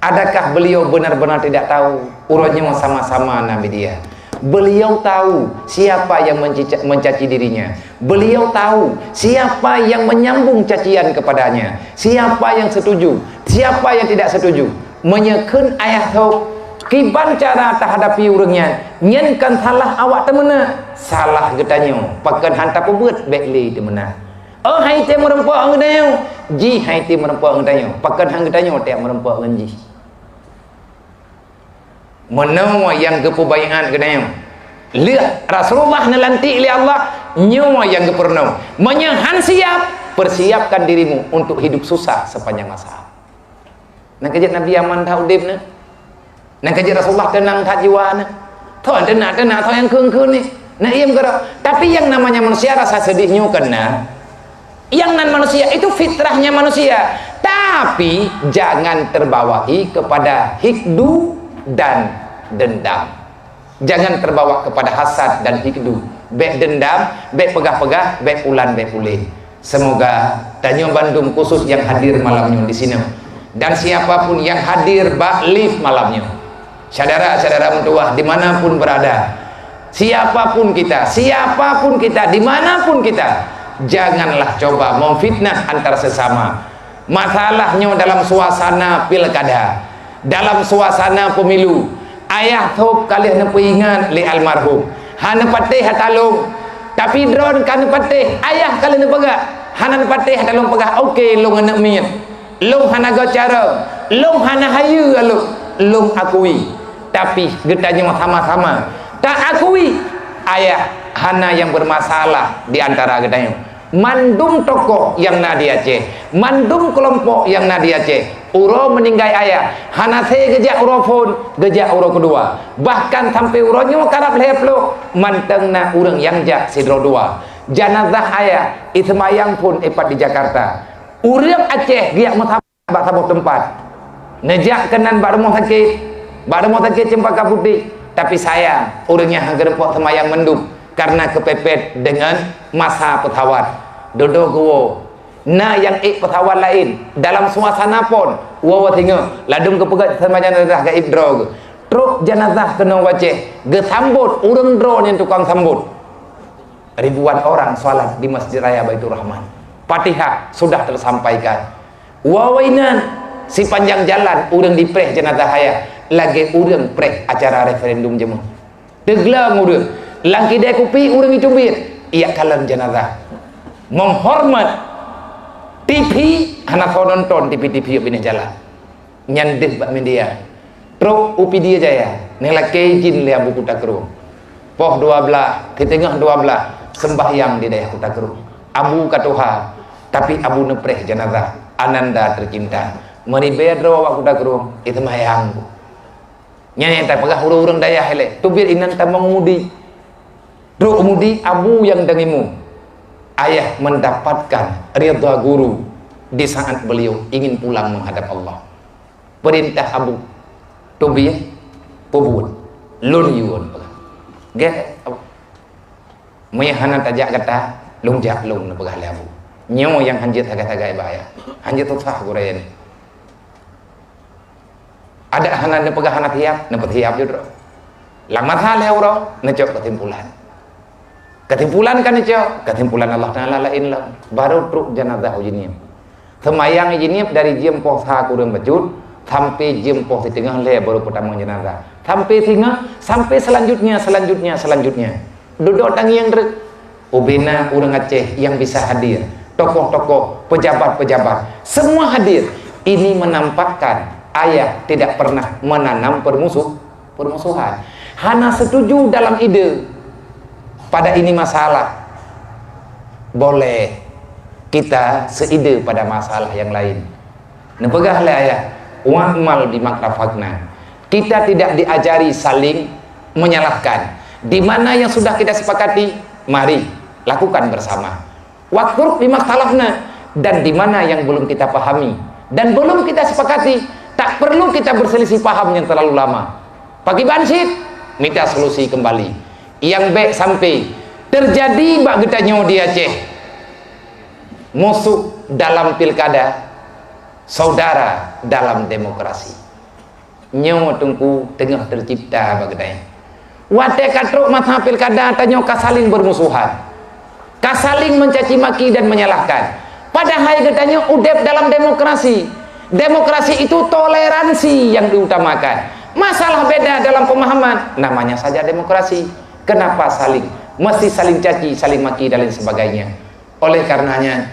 Adakah beliau benar-benar tidak tahu? Urutnya sama-sama Nabi dia. Beliau tahu siapa yang mencaci dirinya. Beliau tahu siapa yang menyambung cacian kepadanya. Siapa yang setuju, siapa yang tidak setuju. Menyeken ayah tahu kiban cara terhadapi urangnya. Nyenkan salah awak temena, salah getanyo. Pakan hantar pebut bekli temena. Oh hai te merempak ngedanyo. Ji hai te merempak ngedanyo. Pakan hang getanyo te merempak ngenji. Menawa yang kepubayan gedanyo. Lihat Rasulullah nelantik oleh Allah nyawa yang kepernah. Menyahan siap, persiapkan dirimu untuk hidup susah sepanjang masa. Nak kejat Nabi aman dah udip na. Nak kerja Rasulullah tenang tak jiwa ni. Tahu tenang tahu yang keung ni. Nak iam ke tapi yang namanya manusia rasa sedihnya kena. Yang nan manusia itu fitrahnya manusia. Tapi jangan terbawai kepada hikdu dan dendam. Jangan terbawa kepada hasad dan hikdu. Baik dendam, baik pegah-pegah, baik ulan, baik pulih. Semoga Tanjung Bandung khusus yang hadir malamnya di sini. Dan siapapun yang hadir live malamnya. Saudara-saudara mentua dimanapun berada. Siapapun kita, dimanapun kita. Janganlah coba memfitnah antar sesama. Masalahnya dalam suasana pilkada, dalam suasana pemilu. Ayah thop kalian ingat li almarhum. Hana patih hatalung. Tapi drone kan patih. Ayah kalian pegah. Hana patih hatalung pegah. Okey, long anak miat. Long hana gocara. Long hana hayu alu. Long akui. Tapi getanya sama-sama. Tak akui. Ayah hana yang bermasalah di antara getanya. Mandum tokoh yang nadi Aceh, mandum kelompok yang nadi Aceh. Uro meninggal ayah, hanase gejak uro pun, gejak uro kedua. Bahkan sampai uronyo karap leplo, mantengna urang yang jak sidro dua. Jenazah ayah itmayang pun epat di Jakarta. Urang Aceh giak mutabak sabuk tempat. Nejak kenan bak rumah sakit Cempaka Putih. Tapi sayang, urangnya hagerempok semayang menduk karena kepepet dengan masa petawat. Dodo guwo. Nah yang petawat lain dalam suasana pun wawa tinggal ladung kepegat sama jenazah ke ibdrog. Truk jenazah kena wajah gesambut urang drone yang tukang sambut. Ribuan orang salat di Masjid Raya Baitur Rahman. Fatihah sudah tersampaikan. Wawainan si panjang jalan urang dipreh jenazah haya lagi urang preh acara referendum jemu. Teglang urang langki dia kupi urang itu bir iya kalam jenazah menghormat TV anak kau nonton TV bini jalan nyandih bak media truk upi dia jaya nela kejin lia buku takru poh 12 di tengah 12 sembahyang di daerah Kutakru abu katuha tapi abu nepreh jenazah ananda tercinta meribedro wa Kutakru itu mayang nyanyi tak pegah urang daya hele tubir inan tamang mudi truk mudi abu yang dengimu. Ayah mendapatkan ridha guru di saat beliau ingin pulang menghadap Allah. Perintah abu tubir pubun lun yuon ge meyahana tajak kata lung jak lung na pegah abu nyo yang hanjit agak-agak bahaya hanjit tutsah gurene ada hana na pegah hana tiap na tiap judro lamat hal euro na cok kesimpulan kan itu kesimpulan Allah Ta'ala lain lah baru truk jenazah ujinim semayang ujinim dari jam poh sah kurang bejut sampai jam poh di tengah le baru pertama jenazah sampai selanjutnya duduk tangi yang dek ubina urang Aceh yang bisa hadir tokoh-tokoh pejabat-pejabat semua hadir ini menampakkan ayah tidak pernah menanam permusuhan hanya setuju dalam ide pada ini masalah boleh kita seide pada masalah yang lain nepegah le ayah wa'mal bimakrafakna kita tidak diajari saling menyalahkan di mana yang sudah kita sepakati mari lakukan bersama waktu bimaktalafna dan di mana yang belum kita pahami dan belum kita sepakati tak perlu kita berselisih paham yang terlalu lama pagi bansit minta solusi kembali yang baik sampai terjadi bak getanya di Aceh musuh dalam pilkada saudara dalam demokrasi nyawa tungku tengah tercipta bak getanya wate katruk mata pilkada tanya kasaling bermusuhan kasaling mencaci maki dan menyalahkan padahal getanya udep dalam demokrasi itu toleransi yang diutamakan masalah beda dalam pemahaman namanya saja demokrasi. Kenapa mesti saling caci, saling maki dan lain sebagainya. Oleh karenanya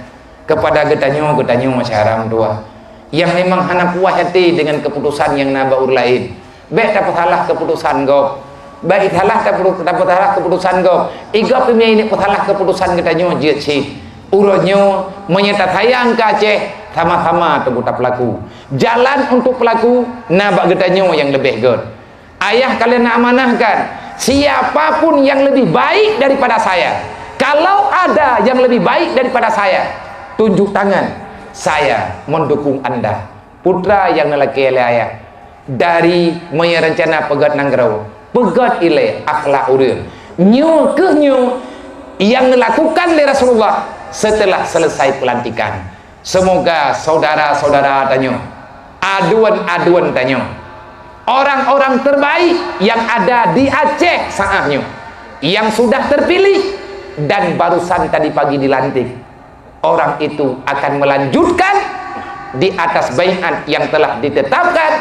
kepada getanyo masyarakat tua yang memang hana puas hati dengan keputusan yang nabaur lain. Baik dapat salah keputusan go. Baik salah keputusan go. Igap ini salah keputusan getanyo jeci. Uronyo menyetat hayang ke Aceh sama-sama tebuta pelaku. Jalan untuk pelaku nabak getanyo yang lebih god. ayah kalian amanahkan siapapun yang lebih baik daripada saya. Kalau ada yang lebih baik daripada saya, tunjuk tangan, saya mendukung anda. Putra yang nelaki oleh ayah dari merencana pegat nanggrau, pegat ilai akhlak urang nyu ke nyu yang melakukan oleh Rasulullah setelah selesai pelantikan. Semoga saudara-saudara tanya, aduan-aduan tanya, orang-orang terbaik yang ada di Aceh saatnya, yang sudah terpilih dan barusan tadi pagi dilantik, orang itu akan melanjutkan di atas baiat yang telah ditetapkan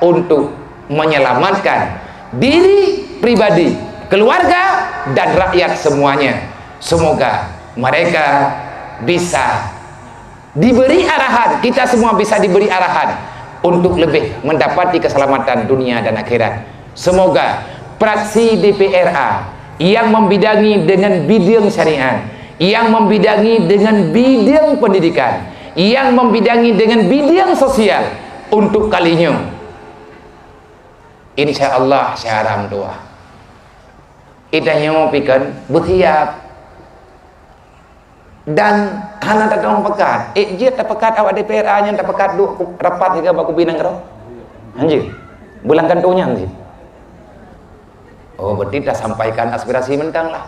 untuk menyelamatkan diri pribadi, keluarga, dan rakyat semuanya. Semoga mereka bisa diberi arahan, kita semua bisa diberi arahan untuk lebih mendapati keselamatan dunia dan akhirat. Semoga praksi DPRA yang membidangi dengan bidang syariat, yang membidangi dengan bidang pendidikan, yang membidangi dengan bidang sosial, untuk kalinya insya Allah syaram doa itanya pikan bersiap dan hana tak dong pekat je tak pekat awak DPRA nya tak pekat duk rapat hingga baku binang karo anjir bulan kantonya anjir. Oh berarti dah sampaikan aspirasi mentang lah.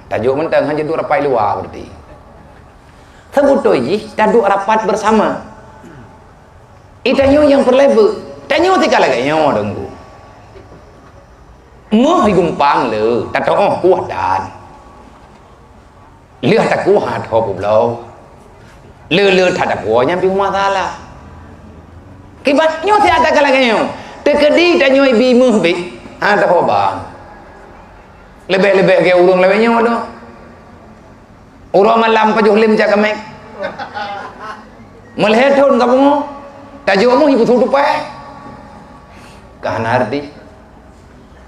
Tajuk mentang hanya duk rapat luar berarti sebut je dah duk rapat bersama itanya yang perlevel tanya tika lagi nyawa dengku mah gumpang le tak tahu kuat dan lừa ta cú hạt hồ bụng lâu lừa thật là của nhắm phim hoa ta là cái bắt nhớ thì ta cái là cái nhau từ cái đi ta nhoi bi mưa bị ta hồ bà lebih cái urung lebih nhau đó urung malam pajuh lim cak kami melihat thun kamu tajuk mu hibu tutup kan arti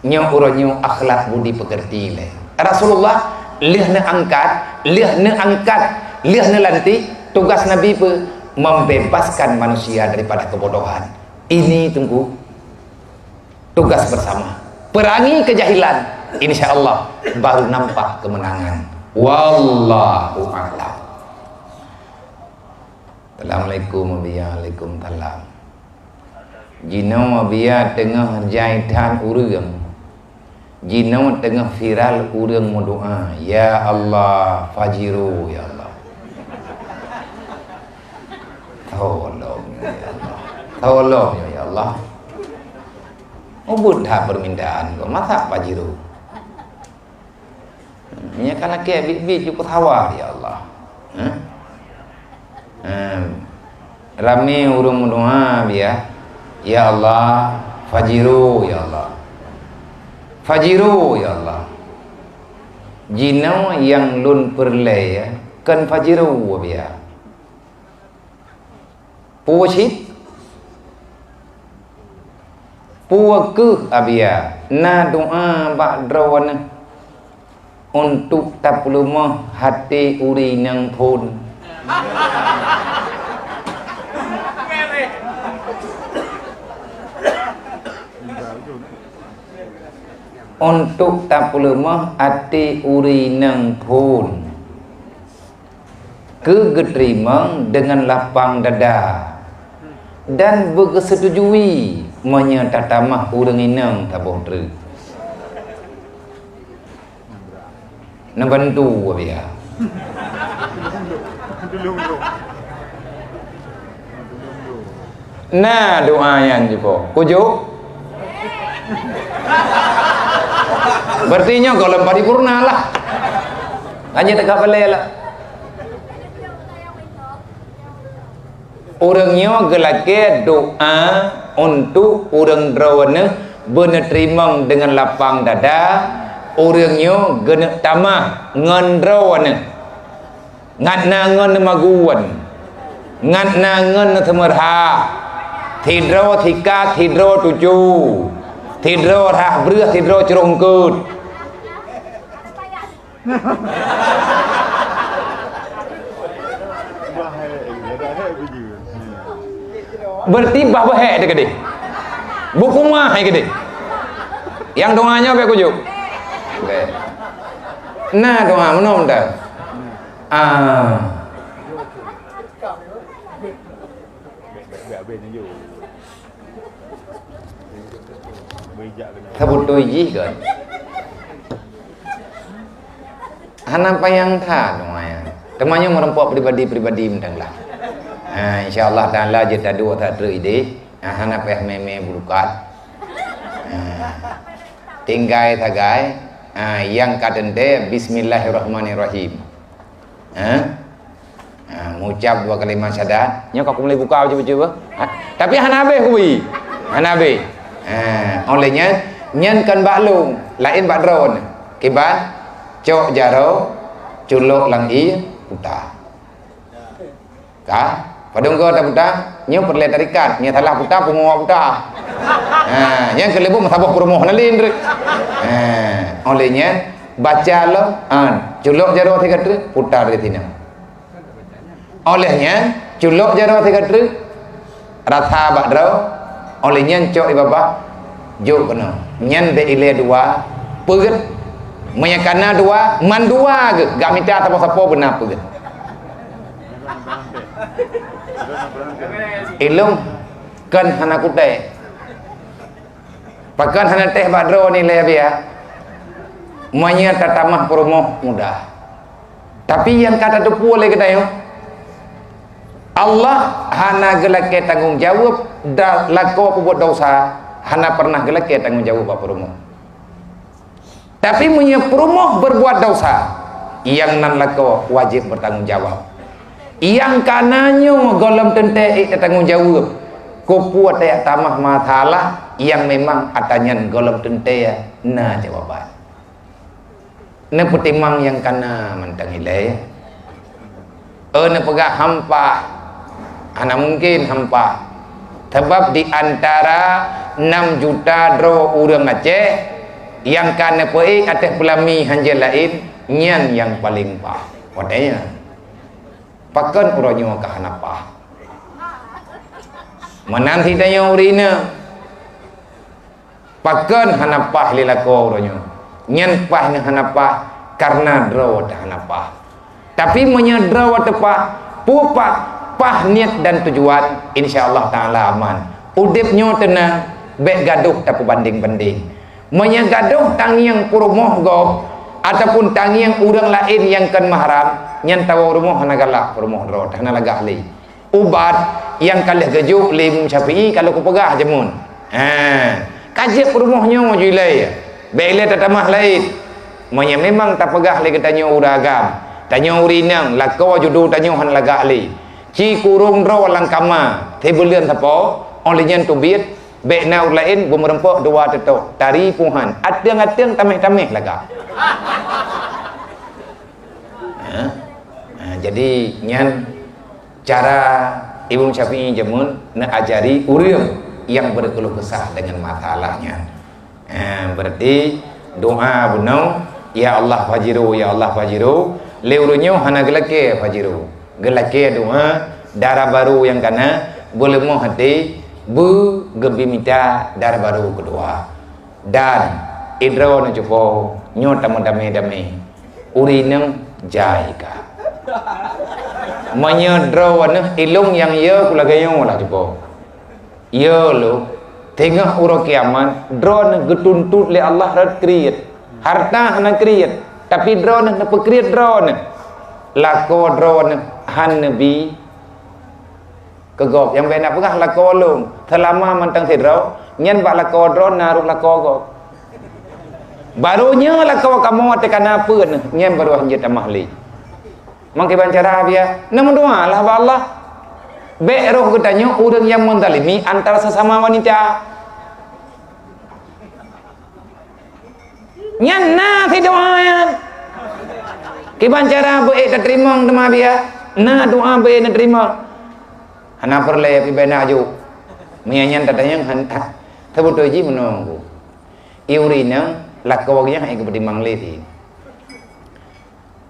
nyo urang nyo akhlak budi pekerti le Rasulullah liah ne angkat liah ne lantik. Tugas Nabi pun membebaskan manusia daripada kebodohan. Ini tunggu tugas bersama, perangi kejahilan, insya Allah baru nampak kemenangan. Wallahu a'lam. Assalamualaikum warahmatullahi wabarakatuh. Jino biar tengah jahitan urang, jino tengah viral urang doa, ya Allah fajiru ya Allah, tolong ya Allah, tolong ya Allah. Buddha permintaan kau masa fajiru ini kan kayak bibi cukup hawa ya Allah. Rame urang doa biar ya Allah fajiru ya Allah, fajiru ya Allah. Jino yang lun perlay kan fajiru biar puasit puakuh abia na doa ba'drawan untuk taplumah hati uri nang pun untuk taplumah hati uri nang pun kegetrimang dengan lapang dada dan berkesetujui menyatatamah urang inang tabuh ter nak bantu dia nah doa yang jipo kujuk berarti kalau paripurna lah hanya tegak balai lah. Orangnya gelake doa untuk orang drawana benerima dengan lapang dada. Orangnya gena tamah ngan drawana ngatna ngan maguan ngatna ngan temerha tidro thika tidro tuju tidro rah breuh tidro cerongkeut berarti bahwa hek dekat dia Buku mah hai gede. Yang doanya be kujuk. Be. Nah doa menom dah. Sebut doji kan. Hana payang tha doanya. Temannya merempok pribadi-pribadi mendanglah. Insyaallah taala kita dua tak teride. Hana payah meme bulukat. Tinggai tagai. Yang kadente bismillahirrahmanirrahim. Mengucap dua kalimat syahadat. Nya aku mulai buka coba-coba. Tapi hanabe kuwi. Hanabe. Olehnya nyen kan baklung, lain bak drone. Kiban cok jaro culuk langi putar. Ka? Padung go ta putar, nyu perle tarikat, nya talah putar penguwa putar. Yang kelebu masabah perumoh nalin rek. Olehnya baca lo culuk jaro tiga truk putar di sini. Olehnya culuk jaro tiga truk rasa bak draw. Olehnya cok ibaba jo kena. Nyen de ile dua peget. Menyakana dua man dua ke gak minta apa-apa benar peget. Ilung kan hana kutai. Pakan hana teh badro ni le dia. Manya tatamah perumoh mudah. Tapi yang kata tu boleh kita yo. Allah hana gelake tanggung jawab dah lako buat dosa. Hana pernah gelake tanggung jawab apa perumoh. Tapi punya perumoh berbuat dosa, yang nan lako wajib bertanggung jawab. Yang kananyo golem tente tanggung jawab. Kupuat ya tamah matalah yang memang atanya golem tente ya na jawaban. Ne petimang yang kana mentang ilai. Ne pegah hampa. Ana mungkin hampa. Sebab di antara 6 juta dro urang Aceh yang kana pei atas pelami hanjel lain nyan yang paling pah. Wadanya. Pakan uranyo ka hanapa. Menanti tanya urina. Pakan hanapa lilako uranyo. Nyan pah ni hanapa karena draw dah hanapa. Tapi menyedraw tepa pupa pah niat dan tujuan insyaallah taala aman. Udipnyo tenang, bek gaduh tak banding-banding. Menyegaduh tangiang purumoh go ataupun tangiang urang lain yang kan mahram nyan tawa rumoh hanagala purumoh draw hana laga ahli. Ubat yang kalih gejuk lim Syafi'i kalau ku pegah jemun. Kaji purumohnya jilai. Bele tatamah lain. Monya memang tak pegah le katanya uragam. Tanya urinang lako judu tanya han laga li. Ci kurung draw lang kama. Tebulian tapo olehnya tubit bek na lain bumerempok dua tetok tari puhan. Ateng-ateng tameh-tameh laga. Jadi nyan cara Imam Syafi'i jamun nak ajari urang yang berkeluh kesah dengan masalahnya. Berarti doa bunau ya Allah fajiru ya Allah fajiru leurunya hana gelake fajiru gelake doa darah baru yang kana boleh mau hati bu gebi minta darah baru kedua dan idro na cupo nyota dame urinang jaika menyedro na ilung yang ye kulagayo lah cupo ye lo tengah uro kiamat drone getuntut le Allah rat kriat harta hana kriat tapi drone na pekriat drone lako drone han nabi kegop yang benak pegah lako lung selama mantang sidro nyen bak lako drone naruh lako go barunya lako kamu tekana peun nyen baru hanjat amahli mangke bancara dia namun doa lah ba Allah be roh getanyo urang yang menzalimi antara sesama wanita nyan na si doa kiban cara be tak terima tema dia na doa be na terima hana perle pi bena aju menyanyian tatanya han sebut ji menunggu iurina lakawagnya hai kepada mangleti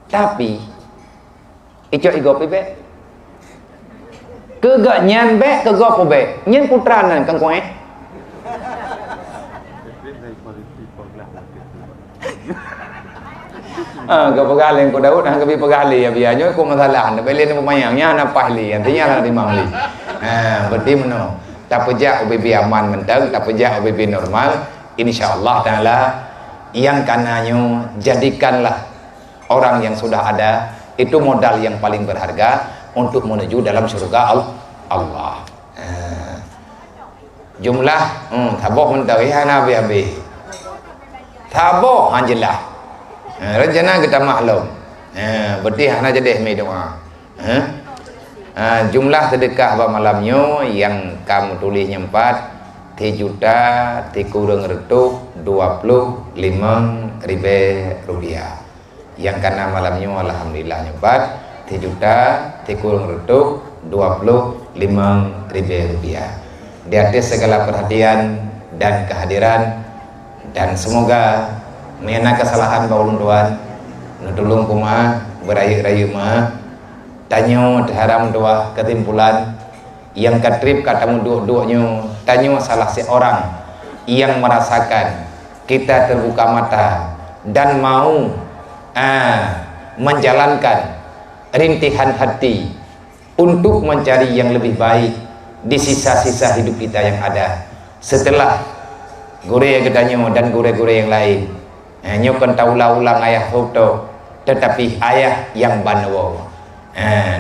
tapi ijo igo pi be kegak nyan be kegok po be nyen putranan kang koe ke pegalin ko Daud hang ke pegali ya biarnya ko masalah nak beli ni pemayangnya nak pahli artinya lah di mangli berarti meno tak pejak UBB aman menteng tak pejak UBB normal insyaallah taala yang kananyo jadikanlah orang yang sudah ada itu modal yang paling berharga untuk menuju dalam surga Allah. Jumlah taboh mentari hana habis taboh anjelah rencana kita maklum berarti hana jadi mai doa jumlah sedekah pada malamnya yang kamu tulis 4 juta kurang retuk 25.000 rupiah yang karena malamnya alhamdulillah 4 juta kurang retuk 25.000 rupiah di atas segala perhatian dan kehadiran dan semoga mengenai kesalahan baulun tuan nutulung kuma berayu-rayu mah tanyo haram doa ketimpulan yang katrip katamu dua-duanya tanyo salah seorang yang merasakan kita terbuka mata dan mau menjalankan rintihan hati untuk mencari yang lebih baik di sisa-sisa hidup kita yang ada setelah gure gedanyo dan gure-gure yang lain nyokan taulah-ulang ayah foto tetapi ayah yang banwo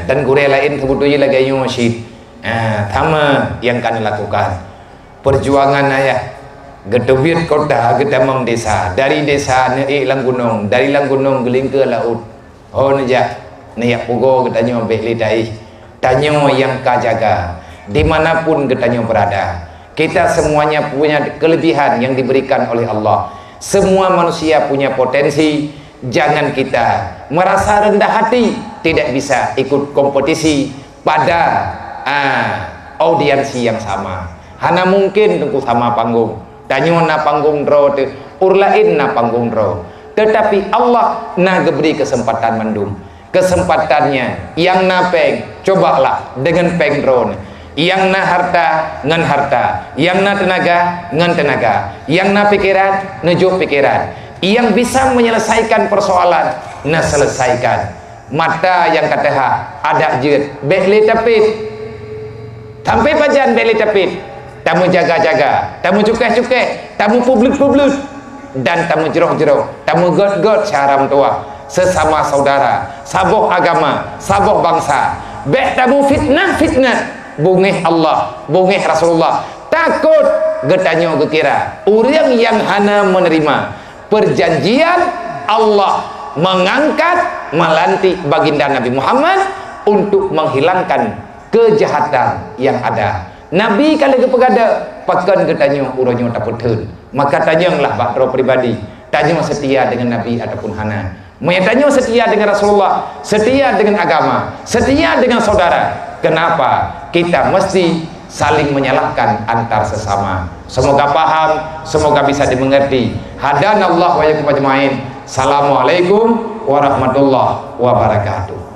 dan gure lain sebetulnya lagi masjid sama yang kami lakukan perjuangan ayah gedebit kota gedamang desa dari desa ne lang gunung dari lang gunung geling ke laut neja neyak pugo gedanyo beli dai tanyo yang kajaga dimanapun gedanyo berada kita semuanya punya kelebihan yang diberikan oleh Allah semua manusia punya potensi jangan kita merasa rendah hati tidak bisa ikut kompetisi pada audiensi yang sama hana mungkin tunggu sama panggung tanyo na panggung dro urlain na panggung dro tetapi Allah na geberi kesempatan mendung kesempatannya yang napeng cobalah dengan peng drone yang na harta ngan harta yang na tenaga ngan tenaga yang na pikiran nejo pikiran yang bisa menyelesaikan persoalan na selesaikan mata yang kata ada jet beli tapit sampai pajan beli tapit tamu jaga-jaga tamu cukai-cukai tamu publik-publik dan tamu jerok-jerok tamu god-god syaram tua sesama saudara saboh agama saboh bangsa bek tamu fitnah bungih Allah bungih Rasulullah takut getanyo gekira orang yang hana menerima perjanjian Allah mengangkat melantik baginda Nabi Muhammad untuk menghilangkan kejahatan yang ada Nabi kalau kepegada pakan getanyo uronyo taputun maka tanyanglah bakro pribadi tanyo setia dengan Nabi ataupun hana tanyo setia dengan Rasulullah setia dengan agama setia dengan saudara kenapa kita mesti saling menyalahkan antar sesama semoga paham semoga bisa dimengerti hadanallahu wa iyyakum ajmain assalamualaikum warahmatullahi wabarakatuh.